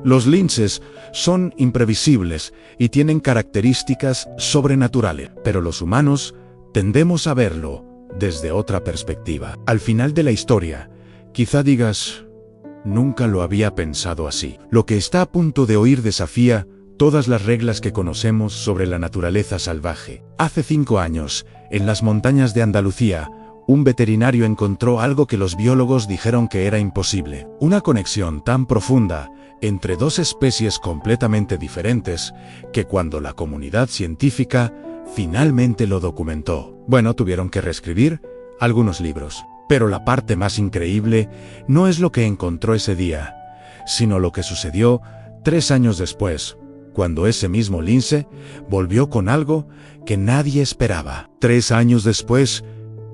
Los linces son imprevisibles y tienen características sobrenaturales, pero los humanos tendemos a verlo desde otra perspectiva. Al final de la historia, quizá digas, nunca lo había pensado así. Lo que está a punto de oír desafía todas las reglas que conocemos sobre la naturaleza salvaje. Hace 5 años, en las montañas de Andalucía, un veterinario encontró algo que los biólogos dijeron que era imposible. Una conexión tan profunda entre dos especies completamente diferentes, que cuando la comunidad científica finalmente lo documentó, bueno, tuvieron que reescribir algunos libros. Pero la parte más increíble no es lo que encontró ese día, sino lo que sucedió 3 años después, cuando ese mismo lince volvió con algo que nadie esperaba. 3 años después,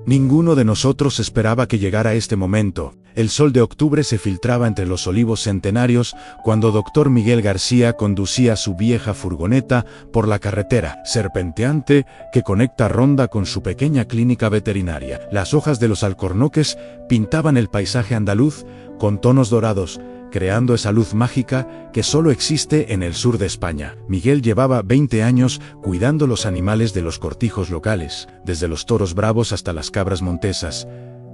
ninguno de nosotros esperaba que llegara este momento. El sol de octubre se filtraba entre los olivos centenarios cuando Dr. Miguel García conducía su vieja furgoneta por la carretera serpenteante que conecta Ronda con su pequeña clínica veterinaria. Las hojas de los alcornoques pintaban el paisaje andaluz con tonos dorados, creando esa luz mágica que solo existe en el sur de España. Miguel llevaba 20 años cuidando los animales de los cortijos locales, desde los toros bravos hasta las cabras montesas,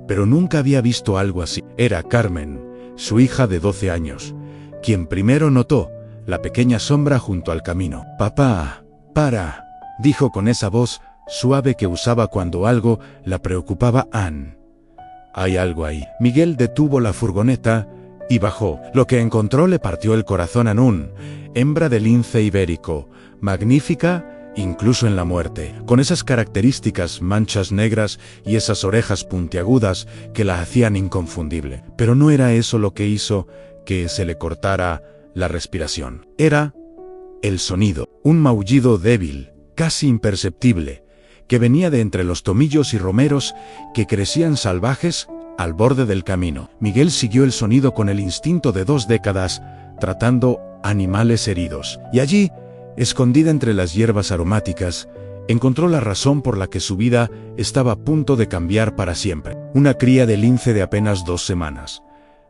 pero nunca había visto algo así. Era Carmen, su hija de 12 años, quien primero notó la pequeña sombra junto al camino. «Papá, para», dijo con esa voz suave que usaba cuando algo la preocupaba. «Ann, hay algo ahí». Miguel detuvo la furgoneta y bajó. Lo que encontró le partió el corazón a Ann, hembra de lince ibérico, magnífica incluso en la muerte, con esas características manchas negras y esas orejas puntiagudas que la hacían inconfundible. Pero no era eso lo que hizo que se le cortara la respiración. Era el sonido, un maullido débil, casi imperceptible, que venía de entre los tomillos y romeros que crecían salvajes al borde del camino. Miguel siguió el sonido con el instinto de 2 décadas, tratando animales heridos. Y allí, escondida entre las hierbas aromáticas, encontró la razón por la que su vida estaba a punto de cambiar para siempre. Una cría de lince de apenas 2 semanas,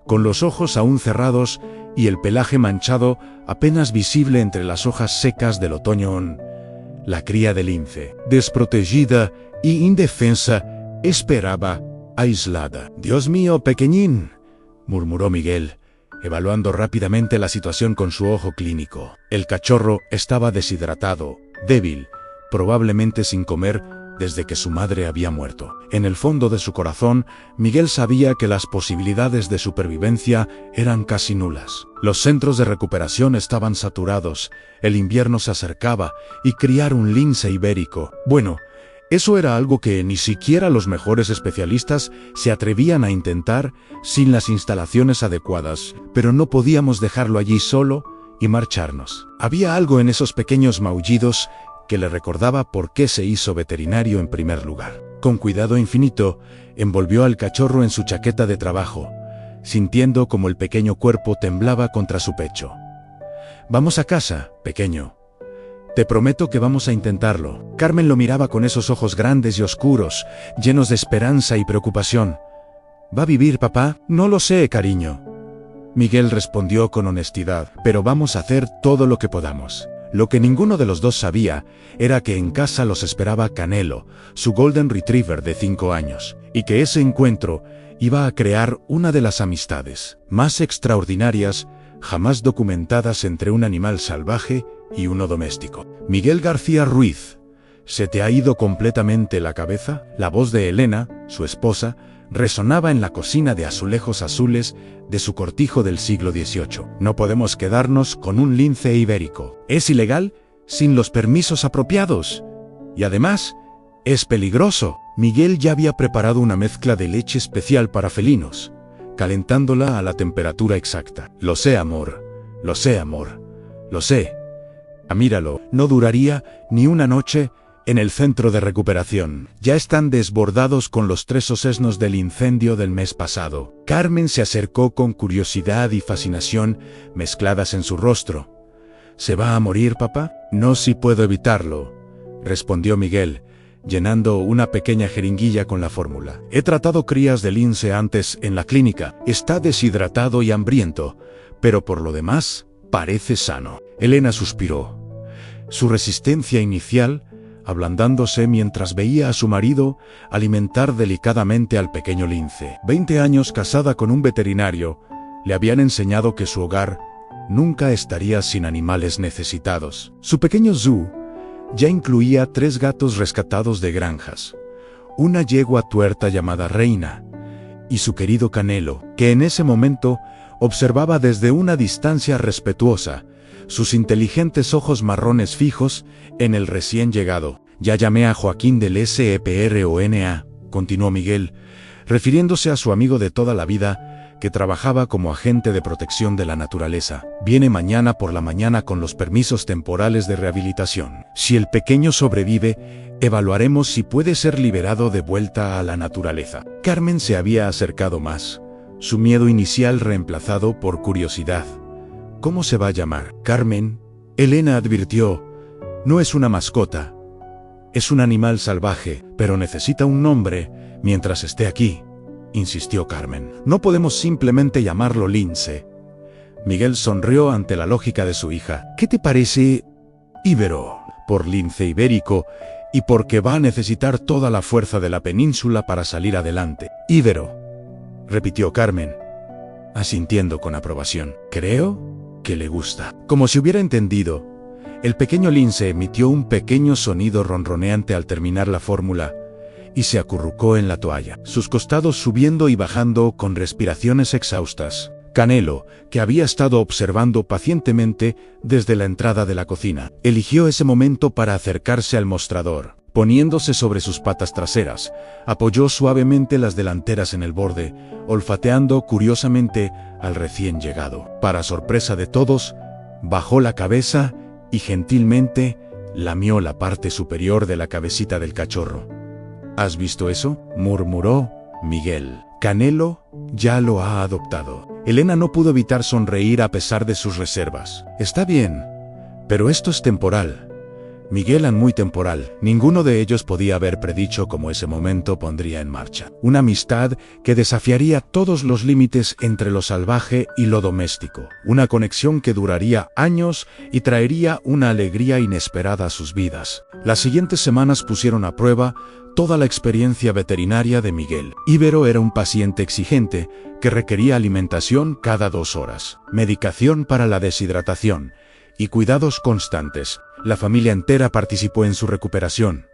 con los ojos aún cerrados y el pelaje manchado apenas visible entre las hojas secas del otoño. La cría de lince, desprotegida y indefensa, esperaba aislada. «Dios mío, pequeñín», murmuró Miguel, evaluando rápidamente la situación con su ojo clínico. El cachorro estaba deshidratado, débil, probablemente sin comer desde que su madre había muerto. En el fondo de su corazón, Miguel sabía que las posibilidades de supervivencia eran casi nulas. Los centros de recuperación estaban saturados, el invierno se acercaba y criar un lince ibérico, bueno, eso era algo que ni siquiera los mejores especialistas se atrevían a intentar sin las instalaciones adecuadas, pero no podíamos dejarlo allí solo y marcharnos. Había algo en esos pequeños maullidos que le recordaba por qué se hizo veterinario en primer lugar. Con cuidado infinito, envolvió al cachorro en su chaqueta de trabajo, sintiendo como el pequeño cuerpo temblaba contra su pecho. «Vamos a casa, pequeño. Te prometo que vamos a intentarlo». Carmen lo miraba con esos ojos grandes y oscuros, llenos de esperanza y preocupación. «¿Va a vivir, papá?» «No lo sé, cariño», Miguel respondió con honestidad, «pero vamos a hacer todo lo que podamos». Lo que ninguno de los dos sabía era que en casa los esperaba Canelo, su Golden Retriever de 5 años, y que ese encuentro iba a crear una de las amistades más extraordinarias jamás documentadas entre un animal salvaje y uno doméstico. «Miguel García Ruiz, ¿se te ha ido completamente la cabeza?». La voz de Elena, su esposa, resonaba en la cocina de azulejos azules de su cortijo del siglo XVIII. «No podemos quedarnos con un lince ibérico. Es ilegal sin los permisos apropiados. Y además, es peligroso». Miguel ya había preparado una mezcla de leche especial para felinos, calentándola a la temperatura exacta. «Lo sé, amor. Lo sé, amor. Lo sé. Míralo, no duraría ni una noche en el centro de recuperación. Ya están desbordados con los 3 osesnos del incendio del mes pasado». Carmen se acercó con curiosidad y fascinación mezcladas en su rostro. «¿Se va a morir, papá?». «No, si puedo evitarlo», respondió Miguel, llenando una pequeña jeringuilla con la fórmula. «He tratado crías de lince antes en la clínica. Está deshidratado y hambriento, pero por lo demás, Parece sano. Elena suspiró. Su resistencia inicial ablandándose mientras veía a su marido alimentar delicadamente al pequeño lince. 20 años casada con un veterinario le habían enseñado que su hogar nunca estaría sin animales necesitados. Su pequeño zoo ya incluía 3 gatos rescatados de granjas, una yegua tuerta llamada Reina, y su querido Canelo, que en ese momento observaba desde una distancia respetuosa, sus inteligentes ojos marrones fijos en el recién llegado. Ya llamé a Joaquín del SEPRONA, continuó Miguel, refiriéndose a su amigo de toda la vida, que trabajaba como agente de protección de la naturaleza. Viene mañana por la mañana con los permisos temporales de rehabilitación. Si el pequeño sobrevive, evaluaremos si puede ser liberado de vuelta a la naturaleza. Carmen se había acercado más, su miedo inicial reemplazado por curiosidad. ¿Cómo se va a llamar? Carmen, Elena advirtió, no es una mascota. Es un animal salvaje, pero necesita un nombre mientras esté aquí, insistió Carmen. No podemos simplemente llamarlo Lince. Miguel sonrió ante la lógica de su hija. ¿Qué te parece Íbero? Por lince ibérico y porque va a necesitar toda la fuerza de la península para salir adelante. Íbero, repitió Carmen, asintiendo con aprobación. Creo que le gusta. Como si hubiera entendido, el pequeño lince emitió un pequeño sonido ronroneante al terminar la fórmula y se acurrucó en la toalla, sus costados subiendo y bajando con respiraciones exhaustas. Canelo, que había estado observando pacientemente desde la entrada de la cocina, eligió ese momento para acercarse al mostrador. Poniéndose sobre sus patas traseras, apoyó suavemente las delanteras en el borde, olfateando curiosamente al recién llegado. Para sorpresa de todos, bajó la cabeza y gentilmente lamió la parte superior de la cabecita del cachorro. ¿Has visto eso?, murmuró Miguel. Canelo ya lo ha adoptado. Elena no pudo evitar sonreír a pesar de sus reservas. Está bien, pero esto es temporal. Miguel, muy temporal. Ninguno de ellos podía haber predicho cómo ese momento pondría en marcha una amistad que desafiaría todos los límites entre lo salvaje y lo doméstico. Una conexión que duraría años y traería una alegría inesperada a sus vidas. Las siguientes semanas pusieron a prueba toda la experiencia veterinaria de Miguel. Íbero era un paciente exigente que requería alimentación cada 2 horas, medicación para la deshidratación y cuidados constantes. La familia entera participó en su recuperación.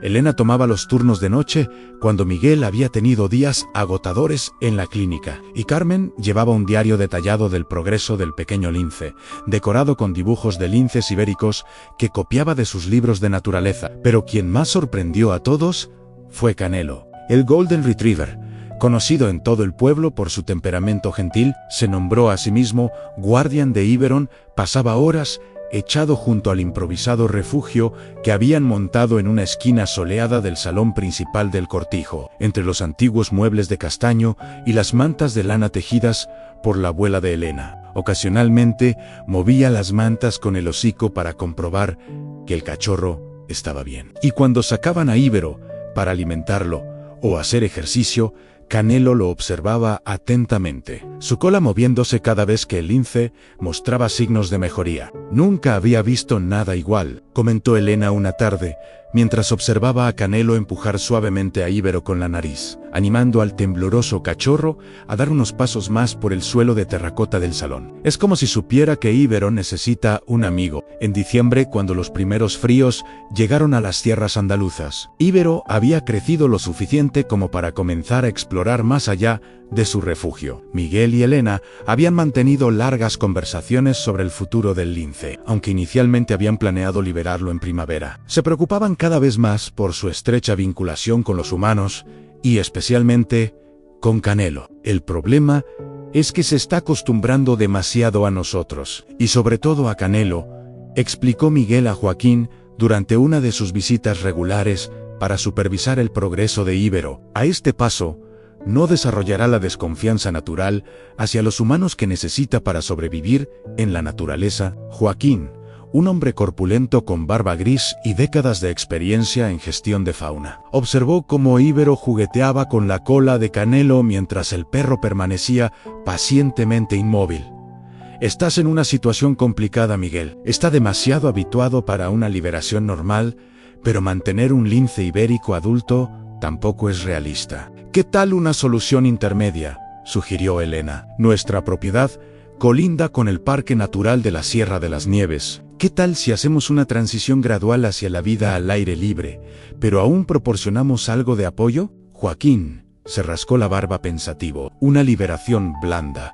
Elena tomaba los turnos de noche cuando Miguel había tenido días agotadores en la clínica, y Carmen llevaba un diario detallado del progreso del pequeño lince, decorado con dibujos de linces ibéricos que copiaba de sus libros de naturaleza. Pero quien más sorprendió a todos fue Canelo. El Golden Retriever, conocido en todo el pueblo por su temperamento gentil, se nombró a sí mismo guardián de Iberon. Pasaba horas echado junto al improvisado refugio que habían montado en una esquina soleada del salón principal del cortijo, entre los antiguos muebles de castaño y las mantas de lana tejidas por la abuela de Elena. Ocasionalmente movía las mantas con el hocico para comprobar que el cachorro estaba bien. Y cuando sacaban a Íbero para alimentarlo o hacer ejercicio, Canelo lo observaba atentamente, su cola moviéndose cada vez que el lince mostraba signos de mejoría. Nunca había visto nada igual, comentó Elena una tarde, mientras observaba a Canelo empujar suavemente a Íbero con la nariz, animando al tembloroso cachorro a dar unos pasos más por el suelo de terracota del salón. Es como si supiera que Íbero necesita un amigo. En diciembre, cuando los primeros fríos llegaron a las tierras andaluzas, Íbero había crecido lo suficiente como para comenzar a explorar más allá de su refugio. Miguel y Elena habían mantenido largas conversaciones sobre el futuro del lince, aunque inicialmente habían planeado liberarlo en primavera. Se preocupaban cada vez más por su estrecha vinculación con los humanos y especialmente con Canelo. El problema es que se está acostumbrando demasiado a nosotros, y sobre todo a Canelo, explicó Miguel a Joaquín durante una de sus visitas regulares para supervisar el progreso de Íbero. A este paso, no desarrollará la desconfianza natural hacia los humanos que necesita para sobrevivir en la naturaleza. Joaquín, un hombre corpulento con barba gris y décadas de experiencia en gestión de fauna, observó cómo Íbero jugueteaba con la cola de Canelo mientras el perro permanecía pacientemente inmóvil. Estás en una situación complicada, Miguel. Está demasiado habituado para una liberación normal, pero mantener un lince ibérico adulto tampoco es realista. ¿Qué tal una solución intermedia?, sugirió Elena. Nuestra propiedad colinda con el Parque Natural de la Sierra de las Nieves. ¿Qué tal si hacemos una transición gradual hacia la vida al aire libre, pero aún proporcionamos algo de apoyo? Joaquín se rascó la barba pensativo. Una liberación blanda,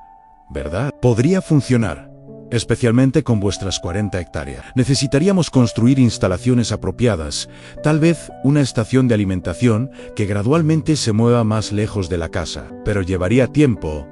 ¿verdad? Podría funcionar, especialmente con vuestras 40 hectáreas. Necesitaríamos construir instalaciones apropiadas, tal vez una estación de alimentación que gradualmente se mueva más lejos de la casa, pero llevaría tiempo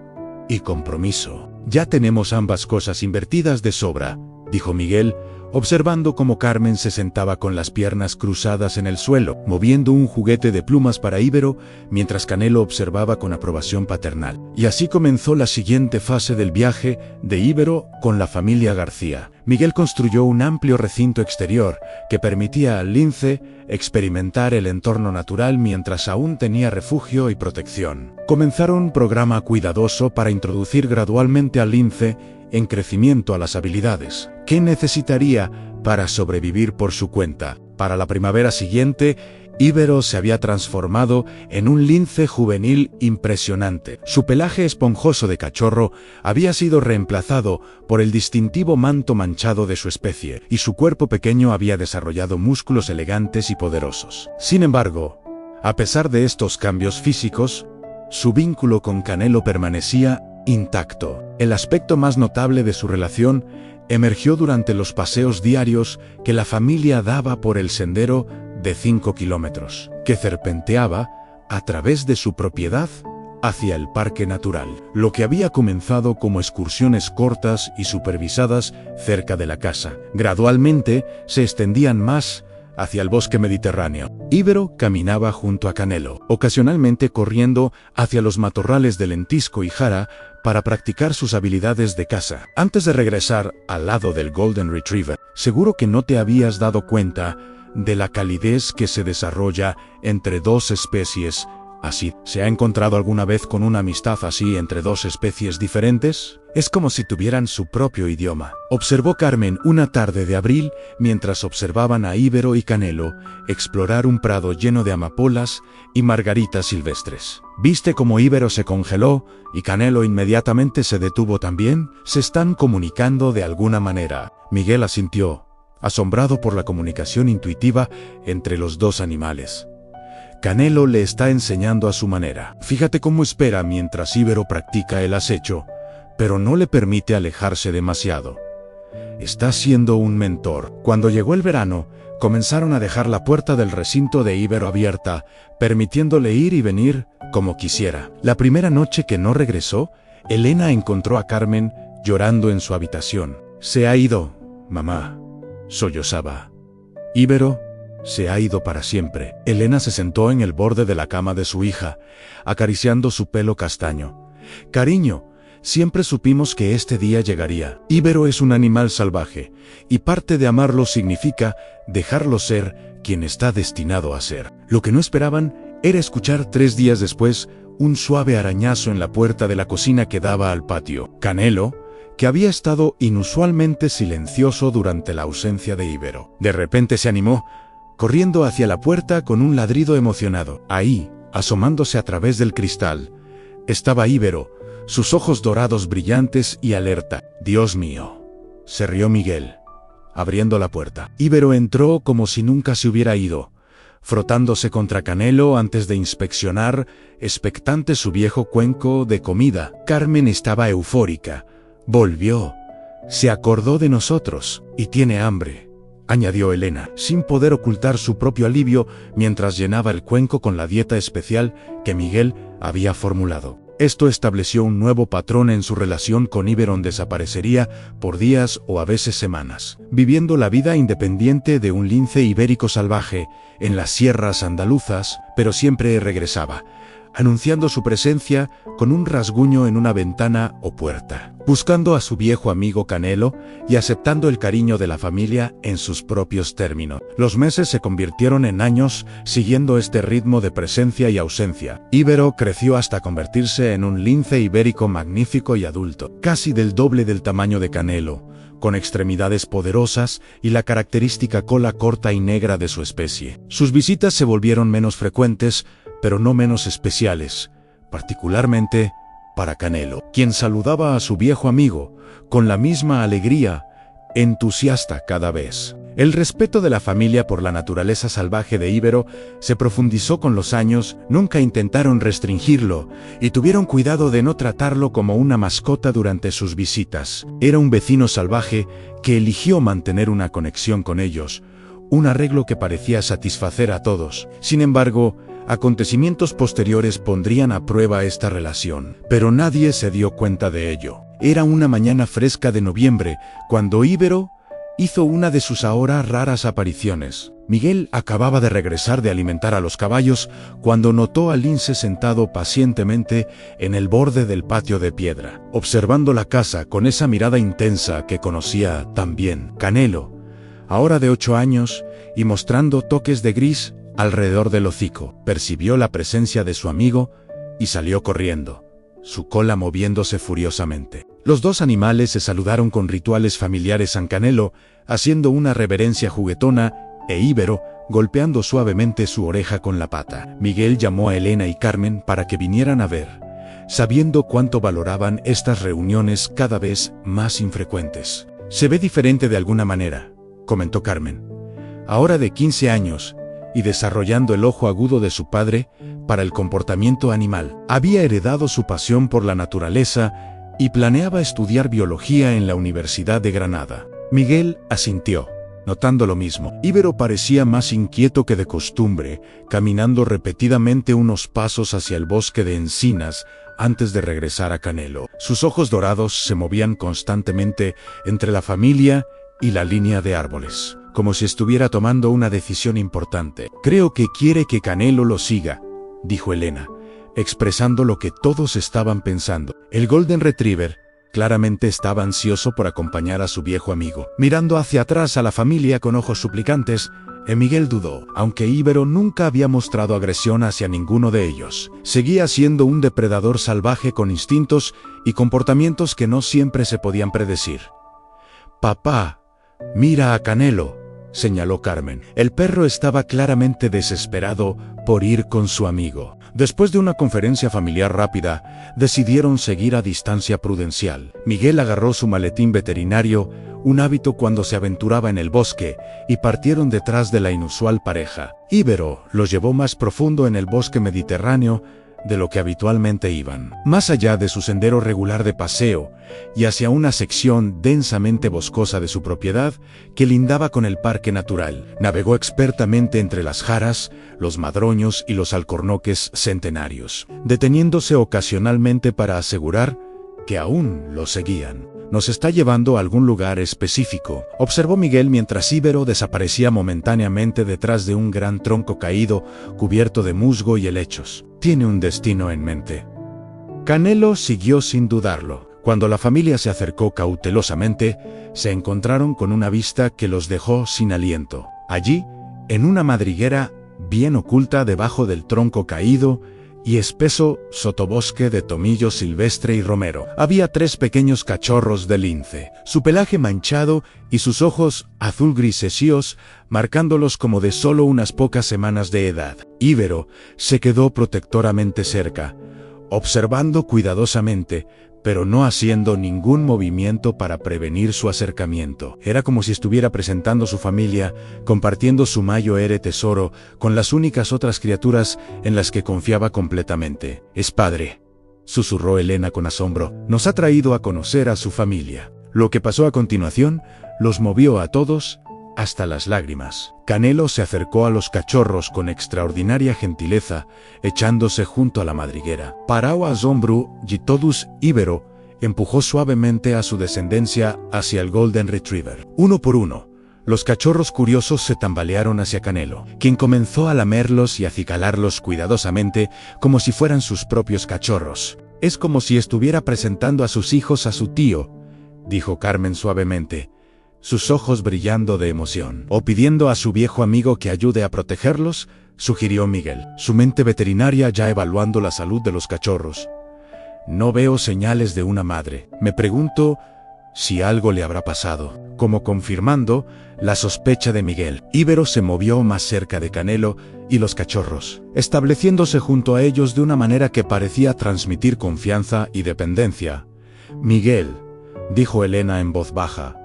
y compromiso. Ya tenemos ambas cosas invertidas de sobra, dijo Miguel, observando cómo Carmen se sentaba con las piernas cruzadas en el suelo, moviendo un juguete de plumas para Ibero, mientras Canelo observaba con aprobación paternal. Y así comenzó la siguiente fase del viaje de Ibero con la familia García. Miguel construyó un amplio recinto exterior que permitía al lince experimentar el entorno natural mientras aún tenía refugio y protección. Comenzaron un programa cuidadoso para introducir gradualmente al lince en crecimiento a las habilidades que necesitaría para sobrevivir por su cuenta. Para la primavera siguiente, Ibero se había transformado en un lince juvenil impresionante. Su pelaje esponjoso de cachorro había sido reemplazado por el distintivo manto manchado de su especie, y su cuerpo pequeño había desarrollado músculos elegantes y poderosos. Sin embargo, a pesar de estos cambios físicos, su vínculo con Canelo permanecía intacto. El aspecto más notable de su relación emergió durante los paseos diarios que la familia daba por el sendero de 5 kilómetros, que serpenteaba a través de su propiedad hacia el parque natural. Lo que había comenzado como excursiones cortas y supervisadas cerca de la casa, gradualmente se extendían más hacia el bosque mediterráneo. Ibero caminaba junto a Canelo, ocasionalmente corriendo hacia los matorrales de lentisco y jara para practicar sus habilidades de caza. Antes de regresar al lado del Golden Retriever, seguro que no te habías dado cuenta de la calidez que se desarrolla entre dos especies así. ¿Se ha encontrado alguna vez con una amistad así entre dos especies diferentes? Es como si tuvieran su propio idioma, observó Carmen una tarde de abril mientras observaban a Ibero y Canelo explorar un prado lleno de amapolas y margaritas silvestres. ¿Viste cómo Ibero se congeló y Canelo inmediatamente se detuvo también? Se están comunicando de alguna manera. Miguel asintió, asombrado por la comunicación intuitiva entre los dos animales. Canelo le está enseñando a su manera. Fíjate cómo espera mientras Ibero practica el acecho, pero no le permite alejarse demasiado. Está siendo un mentor. Cuando llegó el verano, comenzaron a dejar la puerta del recinto de Ibero abierta, permitiéndole ir y venir como quisiera. La primera noche que no regresó, Elena encontró a Carmen llorando en su habitación. Se ha ido, mamá, sollozaba. Ibero se ha ido para siempre. Elena se sentó en el borde de la cama de su hija, acariciando su pelo castaño. Cariño, siempre supimos que este día llegaría. Ibero es un animal salvaje, y parte de amarlo significa dejarlo ser quien está destinado a ser. Lo que no esperaban era escuchar 3 días después un suave arañazo en la puerta de la cocina que daba al patio. Canelo, que había estado inusualmente silencioso durante la ausencia de Ibero, de repente se animó, corriendo hacia la puerta con un ladrido emocionado. Ahí, asomándose a través del cristal, estaba Ibero, sus ojos dorados brillantes y alerta. «Dios mío», se rió Miguel, abriendo la puerta. Ibero entró como si nunca se hubiera ido, frotándose contra Canelo antes de inspeccionar, expectante, su viejo cuenco de comida. Carmen estaba eufórica. Volvió. Se acordó de nosotros y tiene hambre, añadió Elena, sin poder ocultar su propio alivio mientras llenaba el cuenco con la dieta especial que Miguel había formulado. Esto estableció un nuevo patrón en su relación con Ibero. Desaparecería por días o a veces semanas, viviendo la vida independiente de un lince ibérico salvaje en las sierras andaluzas, pero siempre regresaba, anunciando su presencia con un rasguño en una ventana o puerta, buscando a su viejo amigo Canelo y aceptando el cariño de la familia en sus propios términos. Los meses se convirtieron en años siguiendo este ritmo de presencia y ausencia. Ibero creció hasta convertirse en un lince ibérico magnífico y adulto, casi del doble del tamaño de Canelo, con extremidades poderosas y la característica cola corta y negra de su especie. Sus visitas se volvieron menos frecuentes, pero no menos especiales, particularmente para Canelo, quien saludaba a su viejo amigo con la misma alegría, entusiasta cada vez. El respeto de la familia por la naturaleza salvaje de Ibero se profundizó con los años. Nunca intentaron restringirlo y tuvieron cuidado de no tratarlo como una mascota durante sus visitas. Era un vecino salvaje que eligió mantener una conexión con ellos, un arreglo que parecía satisfacer a todos. Sin embargo, acontecimientos posteriores pondrían a prueba esta relación, pero nadie se dio cuenta de ello. Era una mañana fresca de noviembre, cuando Ibero hizo una de sus ahora raras apariciones. Miguel acababa de regresar de alimentar a los caballos cuando notó al lince sentado pacientemente en el borde del patio de piedra, observando la casa con esa mirada intensa que conocía tan bien. Canelo, ahora de 8 años y mostrando toques de gris alrededor del hocico, percibió la presencia de su amigo y salió corriendo, su cola moviéndose furiosamente. Los dos animales se saludaron con rituales familiares. San Canelo haciendo una reverencia juguetona e Ibero golpeando suavemente su oreja con la pata. Miguel llamó a Elena y Carmen para que vinieran a ver, sabiendo cuánto valoraban estas reuniones cada vez más infrecuentes. «Se ve diferente de alguna manera», comentó Carmen. Ahora de 15 años, y desarrollando el ojo agudo de su padre para el comportamiento animal. Había heredado su pasión por la naturaleza y planeaba estudiar biología en la Universidad de Granada. Miguel asintió, notando lo mismo. Ibero parecía más inquieto que de costumbre, caminando repetidamente unos pasos hacia el bosque de encinas antes de regresar a Canelo. Sus ojos dorados se movían constantemente entre la familia y la línea de árboles, como si estuviera tomando una decisión importante. «Creo que quiere que Canelo lo siga», dijo Elena, expresando lo que todos estaban pensando. El Golden Retriever claramente estaba ansioso por acompañar a su viejo amigo. Mirando hacia atrás a la familia con ojos suplicantes, Miguel dudó. Aunque Ibero nunca había mostrado agresión hacia ninguno de ellos, seguía siendo un depredador salvaje con instintos y comportamientos que no siempre se podían predecir. «Papá, mira a Canelo», señaló Carmen. El perro estaba claramente desesperado por ir con su amigo. Después de una conferencia familiar rápida, decidieron seguir a distancia prudencial. Miguel agarró su maletín veterinario, un hábito cuando se aventuraba en el bosque, y partieron detrás de la inusual pareja. Ibero los llevó más profundo en el bosque mediterráneo de lo que habitualmente iban, más allá de su sendero regular de paseo, y hacia una sección densamente boscosa de su propiedad que lindaba con el parque natural. Navegó expertamente entre las jaras, los madroños y los alcornoques centenarios, deteniéndose ocasionalmente para asegurar que aún lo seguían. «Nos está llevando a algún lugar específico», observó Miguel mientras Ibero desaparecía momentáneamente detrás de un gran tronco caído cubierto de musgo y helechos. «Tiene un destino en mente». Canelo siguió sin dudarlo. Cuando la familia se acercó cautelosamente, se encontraron con una vista que los dejó sin aliento. Allí, en una madriguera bien oculta debajo del tronco caído y espeso sotobosque de tomillo silvestre y romero, había 3 pequeños cachorros de lince, su pelaje manchado y sus ojos azul grisáceos marcándolos como de solo unas pocas semanas de edad. Ibero se quedó protectoramente cerca, observando cuidadosamente, pero no haciendo ningún movimiento para prevenir su acercamiento. Era como si estuviera presentando su familia, compartiendo su mayor tesoro con las únicas otras criaturas en las que confiaba completamente. «Es padre», susurró Elena con asombro. «Nos ha traído a conocer a su familia». Lo que pasó a continuación los movió a todos hasta las lágrimas. Canelo se acercó a los cachorros con extraordinaria gentileza, echándose junto a la madriguera. Parao asombro y todos Ibero empujó suavemente a su descendencia hacia el Golden Retriever. Uno por uno, Los cachorros curiosos se tambalearon hacia Canelo, quien comenzó a lamerlos y acicalarlos cuidadosamente como si fueran sus propios cachorros. «Es como si estuviera presentando a sus hijos a su tío», dijo Carmen suavemente, sus ojos brillando de emoción. «O pidiendo a su viejo amigo que ayude a protegerlos», sugirió Miguel, su mente veterinaria ya evaluando la salud de los cachorros. «No veo señales de una madre. Me pregunto si algo le habrá pasado», como confirmando la sospecha de Miguel. Ibero se movió más cerca de Canelo y los cachorros, estableciéndose junto a ellos de una manera que parecía transmitir confianza y dependencia. «Miguel», dijo Elena en voz baja,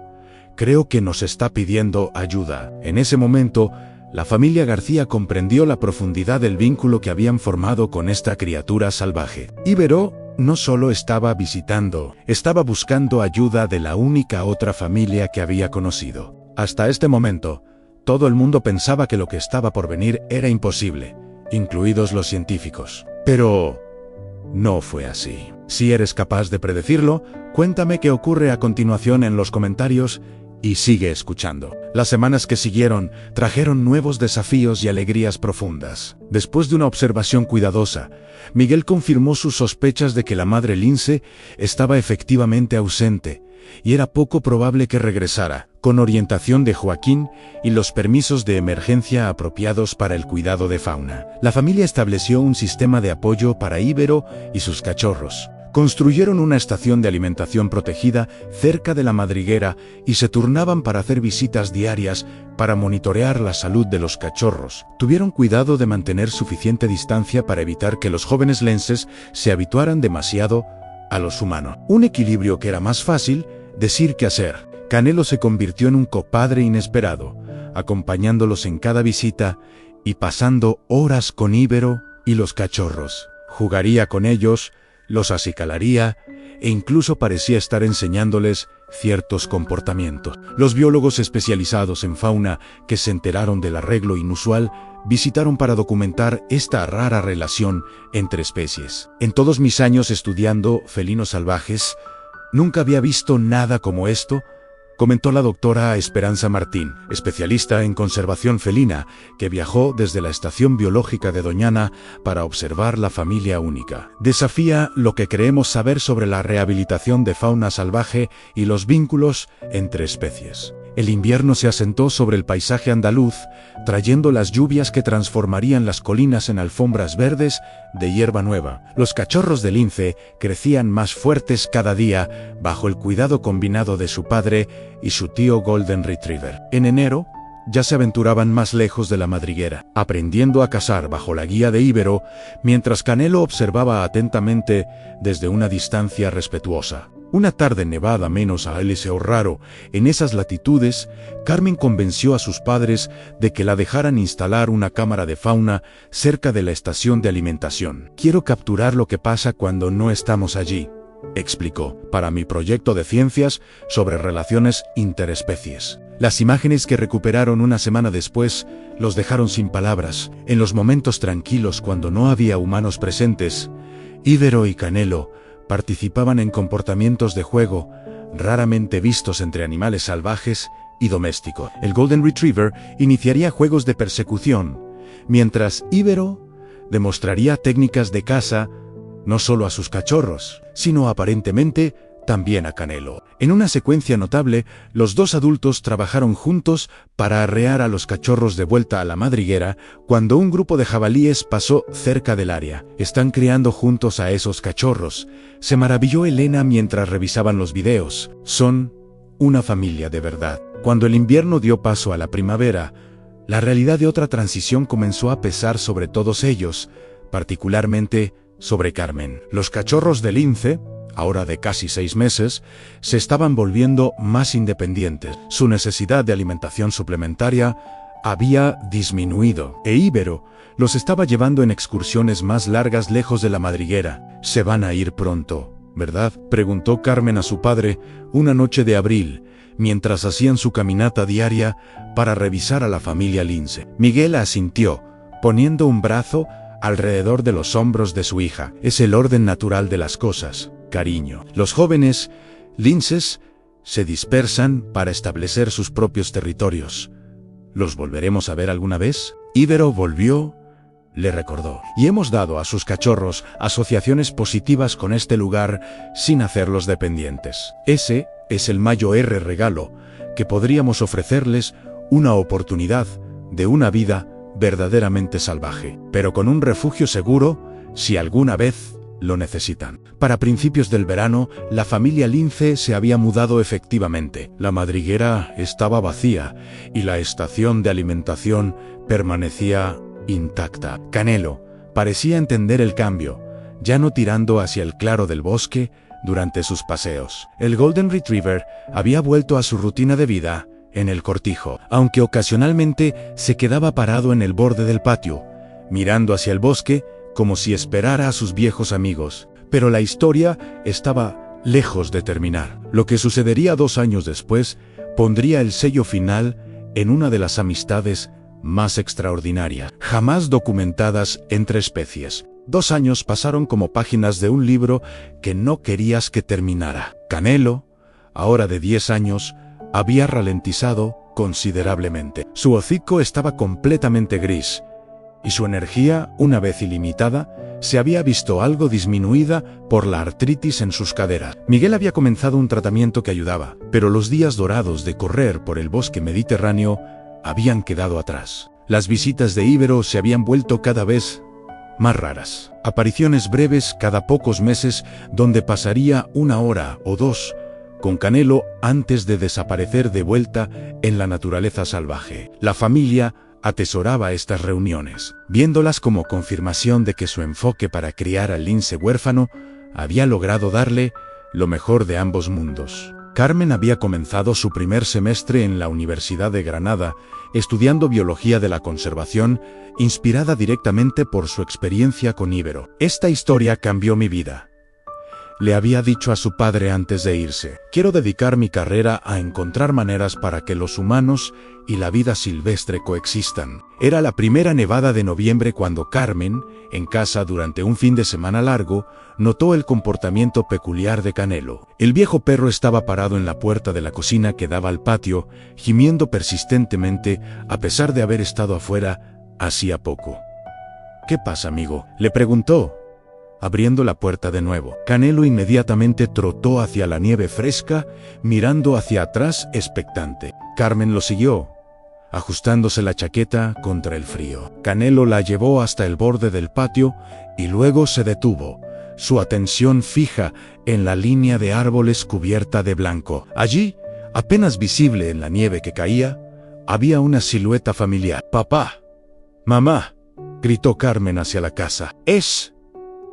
«creo que nos está pidiendo ayuda». En ese momento, la familia García comprendió la profundidad del vínculo que habían formado con esta criatura salvaje. Ibero no solo estaba visitando, estaba buscando ayuda de la única otra familia que había conocido. Hasta este momento, todo el mundo pensaba que lo que estaba por venir era imposible, incluidos los científicos. Pero no fue así. Si eres capaz de predecirlo, cuéntame qué ocurre a continuación en los comentarios y sigue escuchando. Las semanas que siguieron trajeron nuevos desafíos y alegrías profundas. Después de una observación cuidadosa, Miguel confirmó sus sospechas de que la madre Lince estaba efectivamente ausente, y era poco probable que regresara, con orientación de Joaquín y los permisos de emergencia apropiados para el cuidado de Fauna. La familia estableció un sistema de apoyo para Ibero y sus cachorros. Construyeron una estación de alimentación protegida cerca de la madriguera y se turnaban para hacer visitas diarias para monitorear la salud de los cachorros. Tuvieron cuidado de mantener suficiente distancia para evitar que los jóvenes lenses se habituaran demasiado a los humanos. Un equilibrio que era más fácil decir que hacer. Canelo se convirtió en un copadre inesperado, acompañándolos en cada visita y pasando horas con Ibero y los cachorros. Jugaría con ellos, los acicalaría e incluso parecía estar enseñándoles ciertos comportamientos. Los biólogos especializados en fauna que se enteraron del arreglo inusual visitaron para documentar esta rara relación entre especies. En todos mis años estudiando felinos salvajes, nunca había visto nada como esto, comentó la doctora Esperanza Martín, especialista en conservación felina, que viajó desde la estación biológica de Doñana para observar la familia única. Desafía lo que creemos saber sobre la rehabilitación de fauna salvaje y los vínculos entre especies. El invierno se asentó sobre el paisaje andaluz, trayendo las lluvias que transformarían las colinas en alfombras verdes de hierba nueva. Los cachorros de lince crecían más fuertes cada día bajo el cuidado combinado de su padre y su tío Golden Retriever. En enero, ya se aventuraban más lejos de la madriguera, aprendiendo a cazar bajo la guía de Ibero, mientras Canelo observaba atentamente desde una distancia respetuosa. Una tarde nevada menos a L.S.O. raro, en esas latitudes, Carmen convenció a sus padres de que la dejaran instalar una cámara de fauna cerca de la estación de alimentación. «Quiero capturar lo que pasa cuando no estamos allí», explicó, «para mi proyecto de ciencias sobre relaciones interespecies». Las imágenes que recuperaron una semana después los dejaron sin palabras. En los momentos tranquilos cuando no había humanos presentes, Ibero y Canelo participaban en comportamientos de juego raramente vistos entre animales salvajes y domésticos. El Golden Retriever iniciaría juegos de persecución, mientras Ibero demostraría técnicas de caza no solo a sus cachorros, sino aparentemente también a Canelo. En una secuencia notable, los dos adultos trabajaron juntos para arrear a los cachorros de vuelta a la madriguera cuando un grupo de jabalíes pasó cerca del área. «Están criando juntos a esos cachorros», se maravilló Elena mientras revisaban los videos. «Son una familia de verdad». Cuando el invierno dio paso a la primavera, la realidad de otra transición comenzó a pesar sobre todos ellos, particularmente sobre Carmen. Los cachorros de lince, ahora de casi 6 meses, se estaban volviendo más independientes. Su necesidad de alimentación suplementaria había disminuido, e Ibero los estaba llevando en excursiones más largas lejos de la madriguera. «Se van a ir pronto, ¿verdad?», preguntó Carmen a su padre una noche de abril, mientras hacían su caminata diaria para revisar a la familia lince. Miguel asintió, poniendo un brazo alrededor de los hombros de su hija. «Es el orden natural de las cosas, cariño». Los jóvenes linces se dispersan para establecer sus propios territorios. ¿Los volveremos a ver alguna vez? Ibero volvió, le recordó. Y hemos dado a sus cachorros asociaciones positivas con este lugar sin hacerlos dependientes. Ese es el mayor regalo que podríamos ofrecerles, una oportunidad de una vida verdaderamente salvaje, pero con un refugio seguro si alguna vez lo necesitan. Para principios del verano, la familia Lince se había mudado efectivamente. La madriguera estaba vacía y la estación de alimentación permanecía intacta. Canelo parecía entender el cambio, ya no tirando hacia el claro del bosque durante sus paseos. El Golden Retriever había vuelto a su rutina de vida en el cortijo, aunque ocasionalmente se quedaba parado en el borde del patio, mirando hacia el bosque como si esperara a sus viejos amigos. Pero la historia estaba lejos de terminar. Lo que sucedería 2 años después pondría el sello final en una de las amistades más extraordinarias jamás documentadas entre especies. 2 años pasaron como páginas de un libro que no querías que terminara. Canelo, ahora de 10 años, había ralentizado considerablemente. Su hocico estaba completamente gris, y su energía, una vez ilimitada, se había visto algo disminuida por la artritis en sus caderas. Miguel había comenzado un tratamiento que ayudaba, pero los días dorados de correr por el bosque mediterráneo habían quedado atrás. Las visitas de Ibero se habían vuelto cada vez más raras. Apariciones breves cada pocos meses donde pasaría 1 hora o 2 con Canelo antes de desaparecer de vuelta en la naturaleza salvaje. La familia atesoraba estas reuniones, viéndolas como confirmación de que su enfoque para criar al lince huérfano había logrado darle lo mejor de ambos mundos. Carmen había comenzado su primer semestre en la Universidad de Granada, estudiando biología de la conservación, inspirada directamente por su experiencia con Ibero. Esta historia cambió mi vida, le había dicho a su padre antes de irse. Quiero dedicar mi carrera a encontrar maneras para que los humanos y la vida silvestre coexistan. Era la primera nevada de noviembre cuando Carmen, en casa durante un fin de semana largo, notó el comportamiento peculiar de Canelo. El viejo perro estaba parado en la puerta de la cocina que daba al patio, gimiendo persistentemente a pesar de haber estado afuera hacía poco. ¿Qué pasa, amigo?, le preguntó, abriendo la puerta de nuevo. Canelo inmediatamente trotó hacia la nieve fresca, mirando hacia atrás expectante. Carmen lo siguió, ajustándose la chaqueta contra el frío. Canelo la llevó hasta el borde del patio y luego se detuvo, su atención fija en la línea de árboles cubierta de blanco. Allí, apenas visible en la nieve que caía, había una silueta familiar. «¡Papá! ¡Mamá!», gritó Carmen hacia la casa. «¡Es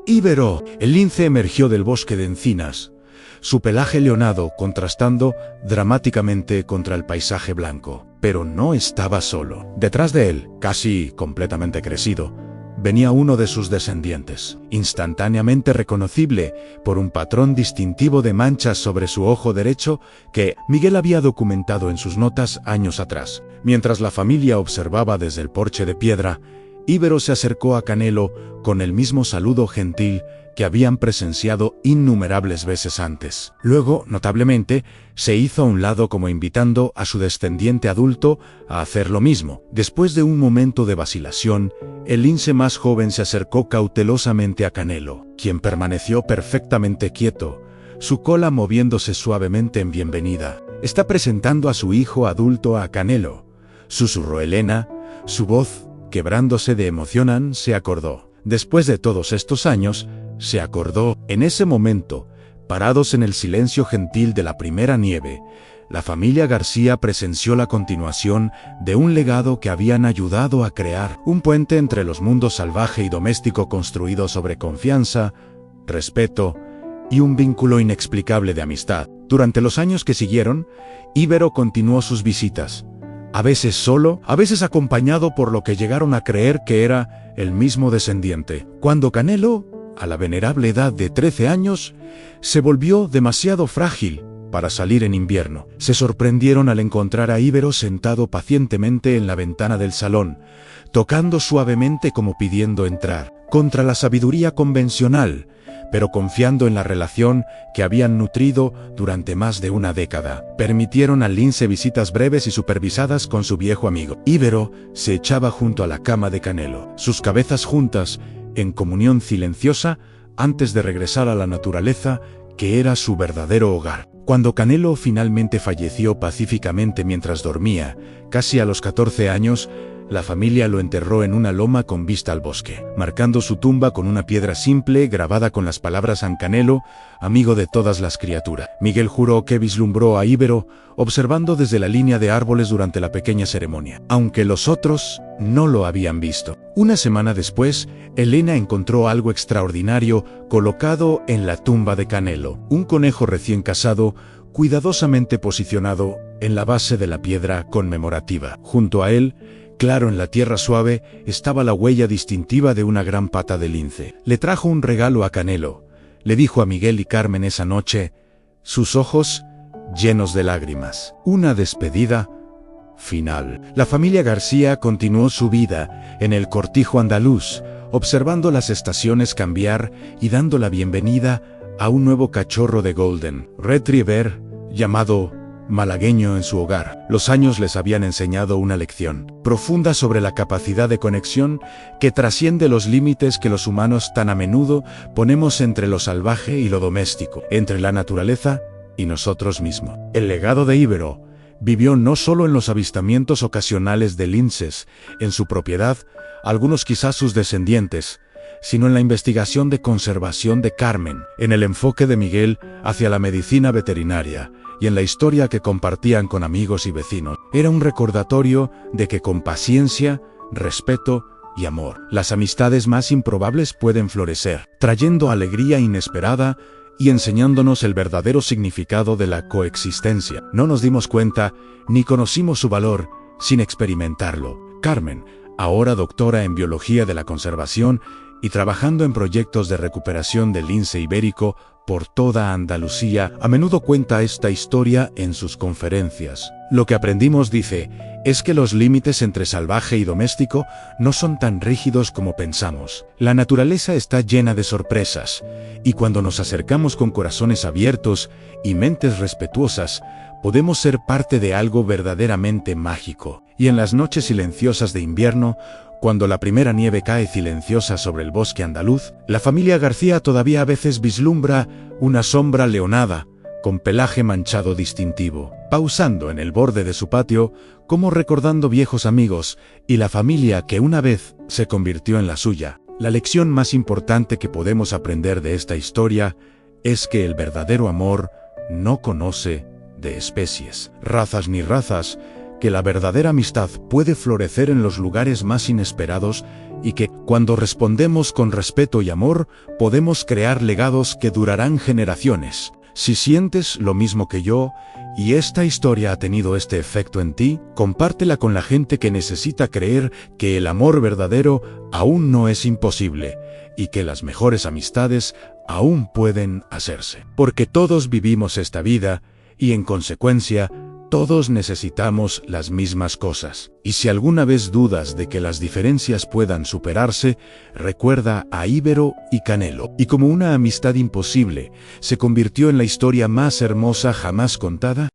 Ibero!». El lince emergió del bosque de encinas, su pelaje leonado contrastando dramáticamente contra el paisaje blanco. Pero no estaba solo. Detrás de él, casi completamente crecido, venía uno de sus descendientes, instantáneamente reconocible por un patrón distintivo de manchas sobre su ojo derecho que Miguel había documentado en sus notas años atrás. Mientras la familia observaba desde el porche de piedra, Ibero se acercó a Canelo con el mismo saludo gentil que habían presenciado innumerables veces antes. Luego, notablemente, se hizo a un lado como invitando a su descendiente adulto a hacer lo mismo. Después de un momento de vacilación, el lince más joven se acercó cautelosamente a Canelo, quien permaneció perfectamente quieto, su cola moviéndose suavemente en bienvenida. «Está presentando a su hijo adulto a Canelo», susurró Elena, su voz, quebrándose de emoción, se acordó. Después de todos estos años, se acordó. En ese momento, parados en el silencio gentil de la primera nieve, la familia García presenció la continuación de un legado que habían ayudado a crear, un puente entre los mundos salvaje y doméstico construido sobre confianza, respeto y un vínculo inexplicable de amistad. Durante los años que siguieron, Ibero continuó sus visitas, a veces solo, a veces acompañado por lo que llegaron a creer que era el mismo descendiente. Cuando Canelo, a la venerable edad de 13 años, se volvió demasiado frágil para salir en invierno, se sorprendieron al encontrar a Ibero sentado pacientemente en la ventana del salón, tocando suavemente como pidiendo entrar. Contra la sabiduría convencional, pero confiando en la relación que habían nutrido durante más de una década. Permitieron al lince visitas breves y supervisadas con su viejo amigo. Ibero se echaba junto a la cama de Canelo, sus cabezas juntas, en comunión silenciosa, antes de regresar a la naturaleza, que era su verdadero hogar. Cuando Canelo finalmente falleció pacíficamente mientras dormía, casi a los 14 años, la familia lo enterró en una loma con vista al bosque, marcando su tumba con una piedra simple grabada con las palabras San Canelo, amigo de todas las criaturas. Miguel juró que vislumbró a Ibero observando desde la línea de árboles durante la pequeña ceremonia, aunque los otros no lo habían visto. Una semana después, Elena encontró algo extraordinario colocado en la tumba de Canelo: un conejo recién casado, cuidadosamente posicionado en la base de la piedra conmemorativa. Junto a él, claro en la tierra suave, estaba la huella distintiva de una gran pata de lince. Le trajo un regalo a Canelo, le dijo a Miguel y Carmen esa noche, sus ojos llenos de lágrimas. Una despedida final. La familia García continuó su vida en el cortijo andaluz, observando las estaciones cambiar y dando la bienvenida a un nuevo cachorro de Golden Retriever llamado malagueño en su hogar. Los años les habían enseñado una lección profunda sobre la capacidad de conexión que trasciende los límites que los humanos tan a menudo ponemos entre lo salvaje y lo doméstico, entre la naturaleza y nosotros mismos. El legado de Ibero vivió no solo en los avistamientos ocasionales de linces en su propiedad, algunos quizás sus descendientes, sino en la investigación de conservación de Carmen, en el enfoque de Miguel hacia la medicina veterinaria, y en la historia que compartían con amigos y vecinos. Era un recordatorio de que con paciencia, respeto y amor, las amistades más improbables pueden florecer, trayendo alegría inesperada y enseñándonos el verdadero significado de la coexistencia. No nos dimos cuenta, ni conocimos su valor, sin experimentarlo. Carmen, ahora doctora en biología de la conservación y trabajando en proyectos de recuperación del lince ibérico por toda Andalucía, a menudo cuenta esta historia en sus conferencias. Lo que aprendimos, dice, es que los límites entre salvaje y doméstico no son tan rígidos como pensamos. La naturaleza está llena de sorpresas, y cuando nos acercamos con corazones abiertos y mentes respetuosas, podemos ser parte de algo verdaderamente mágico. Y en las noches silenciosas de invierno, cuando la primera nieve cae silenciosa sobre el bosque andaluz, la familia García todavía a veces vislumbra una sombra leonada, con pelaje manchado distintivo, pausando en el borde de su patio, como recordando viejos amigos y la familia que una vez se convirtió en la suya. La lección más importante que podemos aprender de esta historia es que el verdadero amor no conoce de especies, razas ni razas, que la verdadera amistad puede florecer en los lugares más inesperados y que, cuando respondemos con respeto y amor, podemos crear legados que durarán generaciones. Si sientes lo mismo que yo, y esta historia ha tenido este efecto en ti, compártela con la gente que necesita creer que el amor verdadero aún no es imposible, y que las mejores amistades aún pueden hacerse. Porque todos vivimos esta vida, y en consecuencia, todos necesitamos las mismas cosas. Y si alguna vez dudas de que las diferencias puedan superarse, recuerda a Ibero y Canelo. Y como una amistad imposible se convirtió en la historia más hermosa jamás contada,